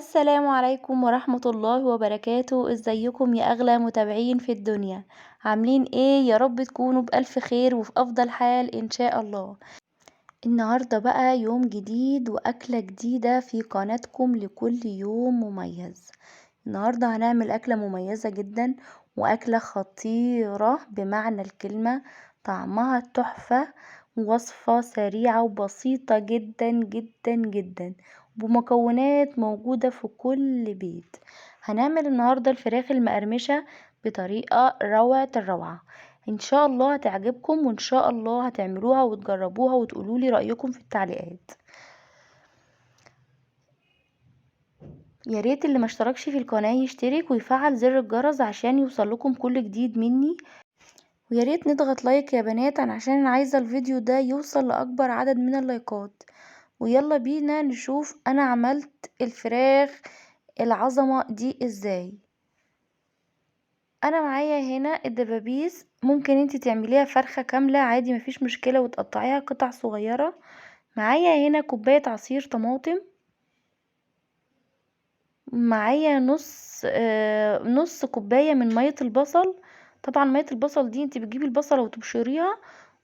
السلام عليكم ورحمة الله وبركاته، ازيكم يا أغلى متابعين في الدنيا؟ عاملين ايه؟ يا رب تكونوا بألف خير وفي أفضل حال إن شاء الله. النهاردة بقى يوم جديد وأكلة جديدة في قناتكم لكل يوم مميز. النهاردة هنعمل أكلة مميزة جدا وأكلة خطيرة بمعنى الكلمة، طعمها تحفة، وصفة سريعة وبسيطة جدا جدا جدا بمكونات موجودة في كل بيت. هنعمل النهاردة الفراخ المقرمشة بطريقة روعة الروعة. ان شاء الله هتعجبكم وان شاء الله هتعملوها وتجربوها وتقولولي رأيكم في التعليقات. يا ريت اللي ما اشتركش في القناة يشترك ويفعل زر الجرس عشان يوصلكم كل جديد مني، ويا ريت نضغط لايك يا بنات عشان انا عايزة الفيديو ده يوصل لأكبر عدد من اللايكات. ويلا بينا نشوف انا عملت الفراخ العظمة دي ازاي. انا معايا هنا الدبابيس، ممكن انتي تعمليها فرخة كاملة عادي مفيش مشكلة وتقطعيها قطع صغيرة. معايا هنا كوباية عصير طماطم، معايا نص كوباية من مية البصل. طبعا مية البصل دي انتي بتجيبي البصلة وتبشريها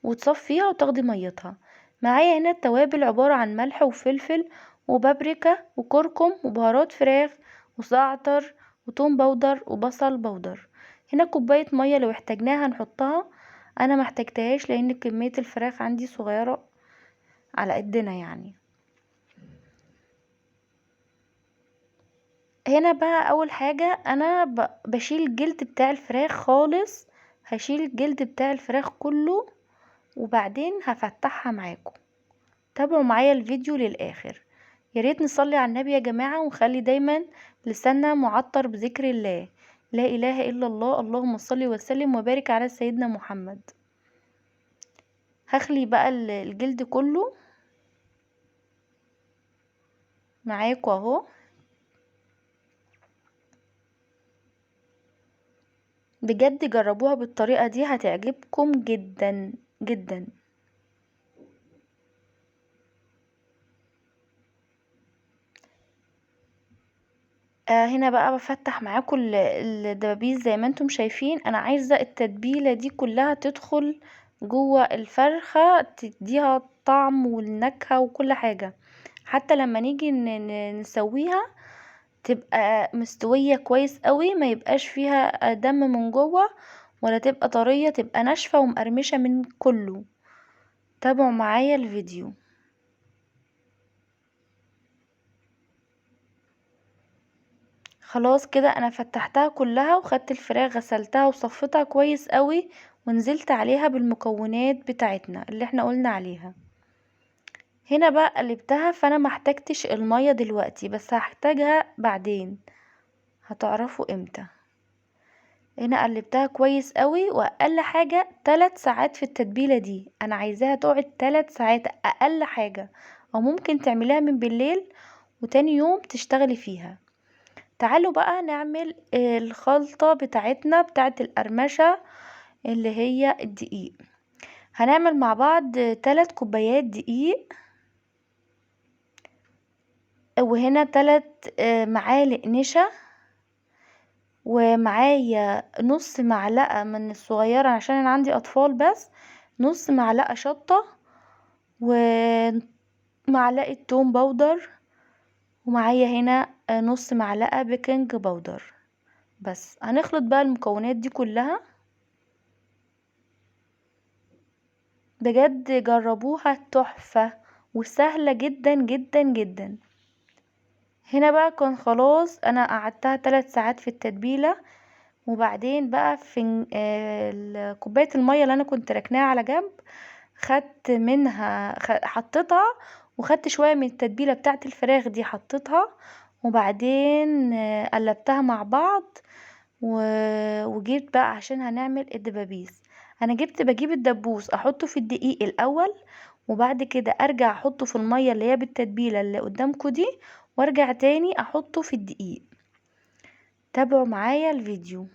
وتصفيها وتاخدي ميتها. معايا هنا التوابل عبارة عن ملح وفلفل وبابريكا وكركم وبهارات فراخ وزعتر وتوم بودر وبصل بودر. هنا كوباية مية لو احتاجناها نحطها، انا محتاجتهاش لان كمية الفراخ عندي صغيرة على قدنا يعني. هنا بقى اول حاجة انا بشيل الجلد بتاع الفراخ خالص، هشيل الجلد بتاع الفراخ كله وبعدين هفتحها معاكم. تابعوا معايا الفيديو للاخر. يا ريت نصلي على النبي يا جماعة ونخلي دايما لساننا معطر بذكر الله، لا اله الا الله، اللهم صل وسلم وبارك على سيدنا محمد. هخلي بقى الجلد كله معاكم اهو. بجد جربوها بالطريقة دي هتعجبكم جدا جدا. هنا بقى بفتح معاكم الدبابيس زي ما انتم شايفين. انا عايزة التتبيلة دي كلها تدخل جوه الفرخة تديها الطعم والنكهة وكل حاجة، حتى لما نيجي نسويها تبقى مستوية كويس قوي، ما يبقاش فيها دم من جوه ولا تبقى طرية، تبقى ناشفة ومقرمشة من كله. تابعوا معايا الفيديو. خلاص كده انا فتحتها كلها وخدت الفراخ غسلتها وصفتها كويس قوي ونزلت عليها بالمكونات بتاعتنا اللي احنا قلنا عليها. هنا بقى قلبتها، فانا محتاجتش المية دلوقتي بس هحتاجها بعدين، هتعرفوا امتى. هنا قلبتها كويس قوي، واقل حاجة 3 ساعات في التتبيلة دي، انا عايزاها تقعد 3 ساعات اقل حاجة، او ممكن تعمليها من بالليل وتاني يوم تشتغلي فيها. تعالوا بقى نعمل الخلطة بتاعتنا بتاعت القرمشة اللي هي الدقيق. هنعمل مع بعض 3 كوبايات دقيق، وهنا 3 معالق نشا، ومعايا نص معلقة من الصغيرة عشان انا عندي اطفال، بس نص معلقة شطة ومعلقة توم باودر، ومعايا هنا نص معلقة بيكنج باودر. بس هنخلط بقى المكونات دي كلها. بجد جربوها تحفة وسهلة جدا جدا جدا. هنا بقى كان خلاص انا قعدتها 3 ساعات في التتبيلة، وبعدين بقى في كوباية المية اللي انا كنت ركناها على جنب خدت منها حطيتها، وخدت شوية من التتبيلة بتاعة الفراخ دي حطيتها، وبعدين قلبتها مع بعض وجيت بقى عشان هنعمل الدبابيس. انا بجيب الدبوس احطه في الدقيق الاول، وبعد كده ارجع احطه في المية اللي هي بالتتبيلة اللي قدامكم دي، وارجع تاني احطه في الدقيق. تابعوا معايا الفيديو.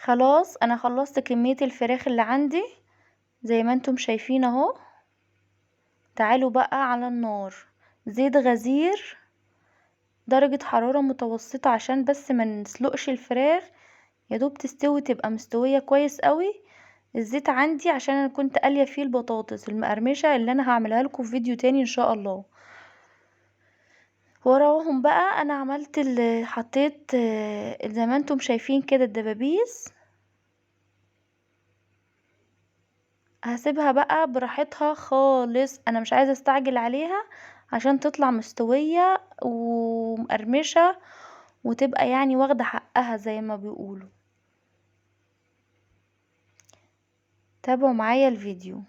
خلاص انا خلصت كمية الفراخ اللي عندي زي ما انتم شايفين اهو. تعالوا بقى على النار، زيت غزير، درجة حرارة متوسطة عشان بس ما نسلقش الفراخ، يا دوب تستوي تبقى مستوية كويس قوي. الزيت عندي عشان انا كنت قالية فيه البطاطس المقرمشة اللي انا هعملها لكم في فيديو تاني ان شاء الله. وراهم بقى انا عملت حطيت زي ما انتم شايفين كده الدبابيس. هسيبها بقى براحتها خالص، انا مش عايزة استعجل عليها عشان تطلع مستوية ومقرمشة وتبقى يعني واخدة حقها زي ما بيقولوا. تابعوا معايا الفيديو.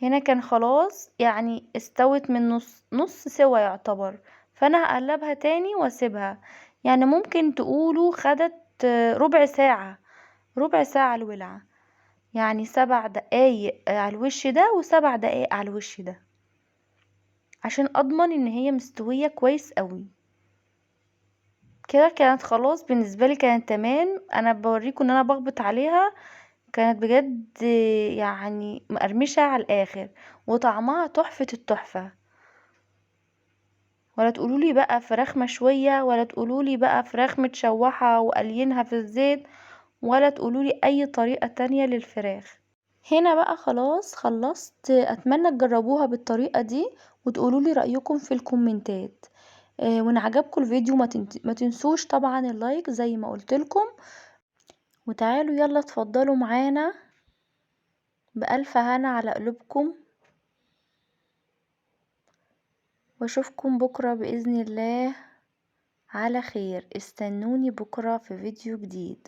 هنا كان خلاص يعني استوت من نص سوا يعتبر، فانا هقلبها تاني واسيبها. يعني ممكن تقولوا خدت ربع ساعة، ربع ساعة الولعة، يعني 7 دقايق على الوش ده و7 دقايق على الوش ده عشان اضمن ان هي مستوية كويس قوي. كده كانت خلاص بالنسبة لي كانت تمام. انا بوريكم ان انا بغبط عليها، كانت بجد يعني مقرمشة على الاخر وطعمها تحفة التحفة. ولا تقولولي بقى فراخ مشوية، ولا تقولولي بقى فراخ متشوحة وقلينها في الزيت، ولا تقولولي اي طريقة تانية للفراخ. هنا بقى خلاص خلصت، اتمنى تجربوها بالطريقة دي وتقولولي رأيكم في الكومنتات. وان عجبكم الفيديو ما تنسوش طبعا اللايك زي ما قلتلكم. وتعالوا يلا اتفضلوا معانا بألف هنا على قلوبكم، واشوفكم بكرة بإذن الله على خير. استنوني بكرة في فيديو جديد.